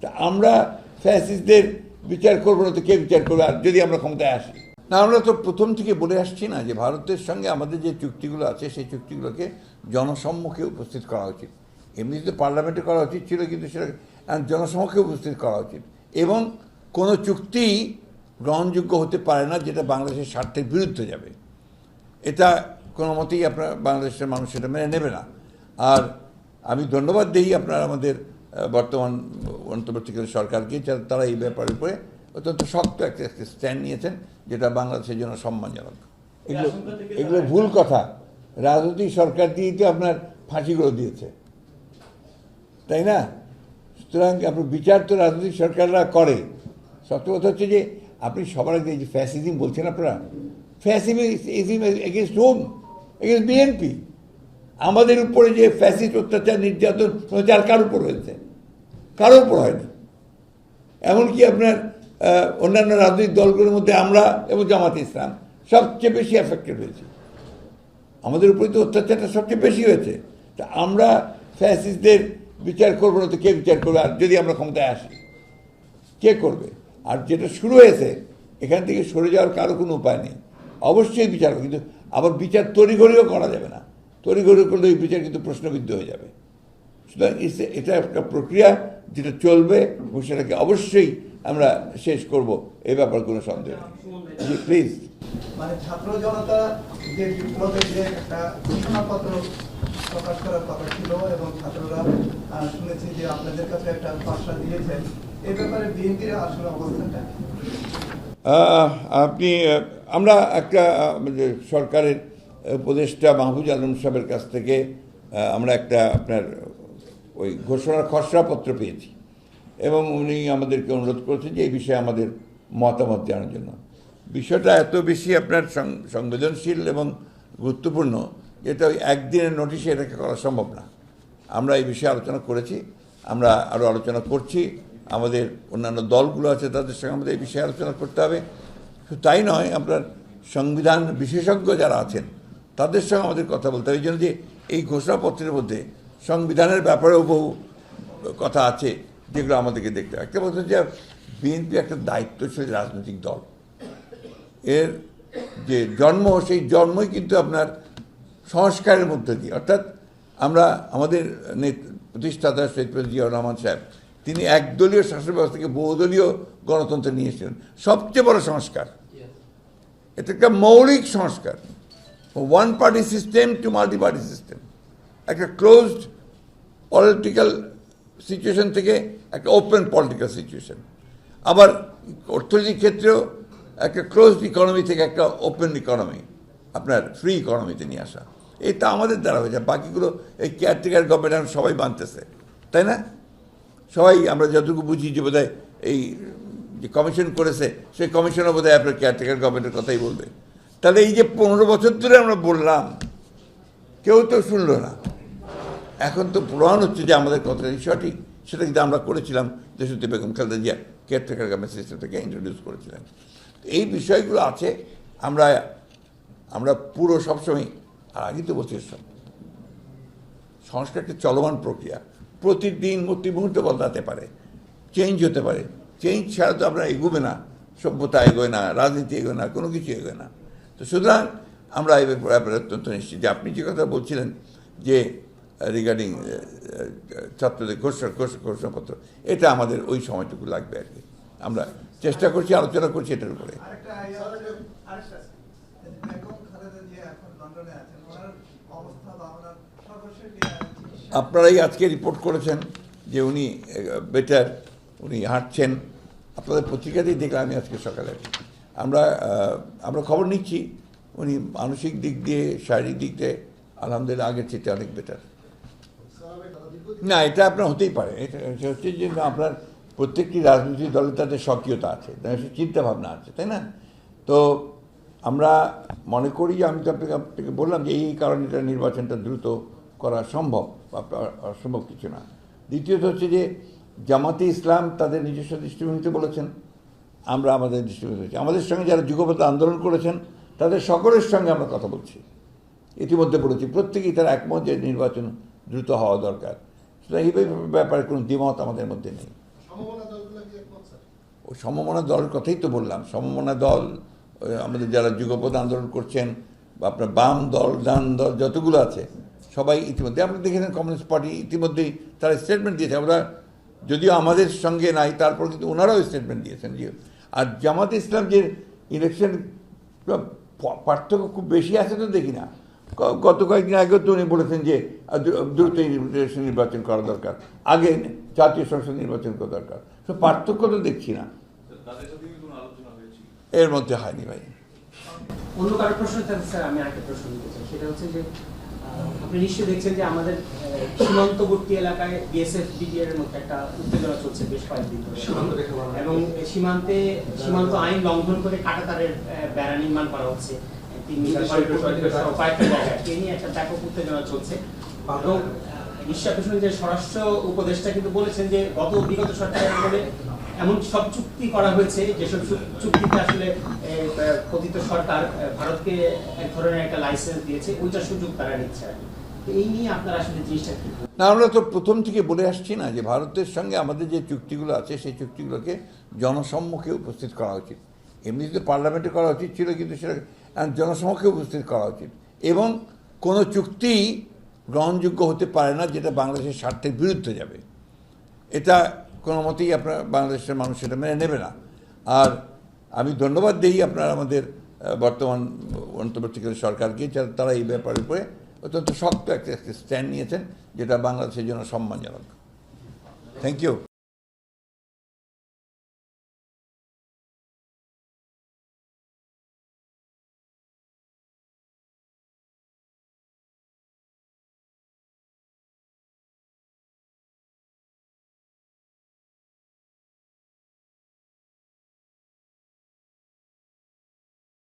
তা আমরা ফ্যাসিস্টদের বিচার করবো না তো কে বিচার করবে আর যদি আমরা ক্ষমতায় আসি না? আমরা তো প্রথম থেকে বলে আসছি না যে ভারতের সঙ্গে আমাদের যে চুক্তিগুলো আছে সেই চুক্তিগুলোকে জনসম্মুখে উপস্থিত করা উচিত। এমনিতে পার্লামেন্টে করা উচিত ছিল, কিন্তু সেটা জনসম্মুখে উপস্থিত করা উচিত। এবং কোনো চুক্তি গ্রহণযোগ্য হতে পারে না যেটা বাংলাদেশের স্বার্থের বিরুদ্ধে যাবে। এটা কোনো মতেই আপনার বাংলাদেশের মানুষ সেটা মেনে নেবে না। আর আমি ধন্যবাদ দিই আপনার আমাদের বর্তমান অন্তর্বর্তীকালীন সরকারকে, তারা এই ব্যাপারের উপরে অত্যন্ত শক্ত একটা স্ট্যান্ড নিয়েছেন, যেটা বাংলাদেশের জন্য সম্মানজনক। এগুলো ভুল কথা। রাজনৈতিক সরকার দিয়েই তো আপনার ফাঁসিগুলো দিয়েছে, তাই না? সুতরাং আপনার বিচার তো রাজনৈতিক সরকাররা করে। সত্য কথা হচ্ছে যে আপনি সবার আগে যে ফ্যাসিজম বলছেন আপনারা, fascism against home? Against BNP. আমাদের উপরে যে ফ্যাসিস্ট অত্যাচার নির্যাতন হয়েছে আর কার উপর হয়েছে? কারোর উপর হয়নি। এমনকি আপনার অন্যান্য রাজনৈতিক দলগুলোর মধ্যে আমরা এবং জামাতে ইসলাম সবচেয়ে বেশি অ্যাফেক্টেড হয়েছি। আমাদের উপরে তো অত্যাচারটা সবচেয়ে বেশি হয়েছে। তা আমরা ফ্যাসিস্টদের বিচার করবো না তো কে বিচার করবে আর যদি আমরা ক্ষমতায় আসি? কে করবে? আর যেটা শুরু হয়েছে এখান থেকে সরে যাওয়ার কারো কোনো উপায় নেই। অবশ্যই বিচার, কিন্তু আবার বিচার তড়িঘড়িও করা যাবে না। তড়িঘড়ি করলে এই বিচার কিন্তু প্রশ্নবিদ্ধ হয়ে যাবে। সুতরাং এটা একটা প্রক্রিয়া যেটা চলবে এবং সেটাকে অবশ্যই আমরা শেষ করব, এই ব্যাপার কোনো সন্দেহ নেই। জি প্লিজ। মানে ছাত্র জনতা যে বিপ্লবের যে একটা ঘোষণাপত্র প্রকাশ করার কথা ছিল এবং ছাত্ররা শুনেছি যে আপনাদের কাছে একটা ভাষা দিয়েছেন, এই ব্যাপারে বিএনপির আসলে অবস্থানটা আমরা একটা সরকারের উপদেষ্টা মাহফুজ আলম সাহেবের কাছ থেকে আমরা একটা আপনার ওই ঘোষণার খসড়াপত্র পেয়েছি এবং উনি আমাদেরকে অনুরোধ করেছেন যে এই বিষয়ে আমাদের মতামত জানার জন্য। বিষয়টা এত বেশি আপনার সংবেদনশীল এবং গুরুত্বপূর্ণ যেটা ওই একদিনের নোটিশে এটাকে করা সম্ভব না। আমরা এই বিষয়ে আলোচনা করেছি, আমরা আরও আলোচনা করছি। আমাদের অন্যান্য দলগুলো আছে তাদের সঙ্গে আমাদের এই বিষয়ে আলোচনা করতে হবে। শুধু তাই নয়, আপনার সংবিধান বিশেষজ্ঞ যারা আছেন তাদের সঙ্গে আমাদের কথা বলতে হবে। এই জন্য যে এই ঘোষণাপত্রের মধ্যে সংবিধানের ব্যাপারেও বহু কথা আছে যেগুলো আমাদেরকে দেখতে হবে। একটা কথা হচ্ছে বিএনপি একটা দায়িত্বশীল রাজনৈতিক দল। এর যে জন্ম, সেই জন্মই কিন্তু আপনার সংস্কারের মধ্যে দিয়ে, অর্থাৎ আমরা আমাদের প্রতিষ্ঠাতা শহীদ প্রেসিডেন্ট জিয়াউর রহমান সাহেব, তিনি একদলীয় শাসন ব্যবস্থাকে বহুদলীয় গণতন্ত্রে নিয়ে এসেছিলেন। সবচেয়ে বড় সংস্কার এটা, একটা মৌলিক সংস্কার। One party system two multi party system, একটা ক্লোজড পলিটিক্যাল সিচুয়েশন থেকে একটা ওপেন পলিটিক্যাল সিচুয়েশন। আবার অর্থনৈতিক ক্ষেত্রেও একটা ক্লোজড ইকোনমি থেকে একটা ওপেন ইকোনমি, আপনার ফ্রি ইকোনমিতে নিয়ে আসা। এটা আমাদের দ্বারা হয়েছে। বাকিগুলো এই কেয়ারটেকার গভর্নমেন্ট সবাই বানতেছে, তাই না? সবাই আমরা যতটুকু বুঝি যে বোধহয় এই যে কমিশন করেছে সেই কমিশনও বোধহয় আপনার কেয়ারটেকার গভর্নমেন্টের কথাই বলবে। তাহলে এই যে 15 বছর ধরে আমরা বললাম, কেউ তো শুনলো না। এখন তো প্রমাণ হচ্ছে যে আমাদের কথাটা সঠিক। সেটা কিন্তু আমরা করেছিলাম, দেশনেত্রী বেগম খালেদা জিয়া কেয়ারটেকার গভর্নমেন্ট সিস্টেমটাকে ইন্ট্রোডিউস করেছিলেন। এই বিষয়গুলো আছে। আমরা পুরো সবসময়, আর আগে তো বলছি, সংস্কার একটা চলমান প্রক্রিয়া, প্রতিদিন প্রতি মুহূর্তে বদলাতে পারে, চেঞ্জ হতে পারে। চেঞ্জ ছাড়া তো আমরা এগোবে না, সভ্যতা এগোয় না, রাজনীতি এগোয় না, কোনো কিছু এগোয় না। তো সুতরাং আমরা এই ব্যাপারে অত্যন্ত নিশ্চিত যে আপনি যে কথা বলছিলেন যে রিগার্ডিং ছাত্রদের ঘোষণাপত্র, এটা আমাদের ওই সময়টুকু লাগবে আর কি। আমরা চেষ্টা করছি, আলোচনা করছি এটার উপরে। আপনারাই আজকে রিপোর্ট করেছেন যে উনি বেটার, উনি হাঁটছেন। আপনাদের পত্রিকাতেই দেখলাম আমি আজকে সকালে। আমরা খবর নিচ্ছি, উনি মানসিক দিক দিয়ে, শারীরিক দিক দিয়ে আলহামদুলিল্লাহ আগের চেয়ে অনেক বেটার। না, এটা আপনার হতেই পারে। এটা হচ্ছে যে আপনার প্রত্যেকটি রাজনৈতিক দলের তাদের সক্রিয়তা আছে, তাদের চিন্তাভাবনা আছে, তাই না? তো আমরা মনে করি যে আমি তো আপনাকে বললাম যে এই কারণে এটা নির্বাচনটা দ্রুত করা সম্ভব, অসম্ভব কিছু না। দ্বিতীয়ত হচ্ছে যে জামাতে ইসলাম তাদের নিজস্ব দৃষ্টিভঙ্গিতে বলেছেন, আমরা আমাদের দৃষ্টিভঙ্গি, আমাদের সঙ্গে যারা যুগপৎ আন্দোলন করেছেন তাদের সকলের সঙ্গে আমরা কথা বলছি, ইতিমধ্যে বলেছি। প্রত্যেকেই তারা একমত যে নির্বাচন দ্রুত হওয়া দরকার। সুতরাং এই ব্যাপারে কোনো দ্বিমত আমাদের মধ্যে নেই। ওই সমমনা দলের কথাই তো বললাম। সমমনা দল আমাদের যারা যুগপৎ আন্দোলন করছেন বা আপনার বাম দল, ডান দল যতগুলো আছে সবাই ইতিমধ্যে আপনি দেখেছেন কমিউনিস্ট পার্টি ইতিমধ্যেই তারা স্টেটমেন্ট দিয়েছে। আমরা যদিও আমাদের সঙ্গে নাই, তারপর কিন্তু ওনারাও স্টেটমেন্ট দিয়েছেন যে। আর জামাতে ইসলাম যে ইলেকশন পার্থক্য খুব বেশি আছে তো দেখি না। গত কয়েকদিন আগেও তো উনি বলেছেন যে দ্রুত নির্বাচন করা দরকার, আগে জাতীয় সংসদ নির্বাচন করা দরকার। তো পার্থক্য তো দেখছি না, এর মধ্যে হয়নি ভাই। অন্য কারো প্রশ্ন থাকলে স্যার আমি একটা প্রশ্ন দিতে চাই, সেটা হচ্ছে যে আপনি নিশ্চয়ই দেখছেন যে আমাদের সীমান্তবর্তী এলাকায় বিএসএফ বিডিআর এর মধ্যে একটা উত্তেজনা চলছে বেশ কয়েকদিন ধরে, এবং সীমান্ত আইন লঙ্ঘন করে কাঁটাতারের বেড়া নির্মাণ করা হচ্ছে 3 মিটার কয়েকটা জায়গায়। এই নিয়ে একটা ব্যাপক উত্তেজনা চলছে। এবং নিশ্চয়ই আপনি শুনেন যে স্বরাষ্ট্র উপদেষ্টা কিন্তু বলেছেন যে বিগত সরকারের আমলে এমন সব চুক্তি করা হয়েছে যেসব চুক্তিতে আসলে পতিত সরকার ভারতকে এক ধরনের একটা লাইসেন্স দিয়েছে, ওইটার সুযোগ তারা নিচ্ছে। এই নিয়ে আপনারা আসলে জিনিসটা কি? না, আমরা তো প্রথম থেকে বলে আসছি না যে ভারতের সঙ্গে আমাদের যে চুক্তিগুলো আছে সেই চুক্তিগুলোকে জনসম্মুখে উপস্থিত করা উচিত। এমনিতে পার্লামেন্টে করা উচিত ছিল, কিন্তু সেটা জনসম্মুখে উপস্থিত করা উচিত। এবং কোনো চুক্তি গ্রহণযোগ্য হতে পারে না যেটা বাংলাদেশের স্বার্থের বিরুদ্ধে যাবে। এটা কোনো মতেই আপনার বাংলাদেশের মানুষ সেটা মেনে নেবে না। আর আমি ধন্যবাদ দিই আপনার আমাদের বর্তমান অন্তর্বর্তীকালীন সরকারকে, তারা এই ব্যাপারের উপরে অত্যন্ত শক্ত একটা স্ট্যান্ড নিয়েছেন, যেটা বাংলাদেশের জন্য সম্মানজনক। Thank you.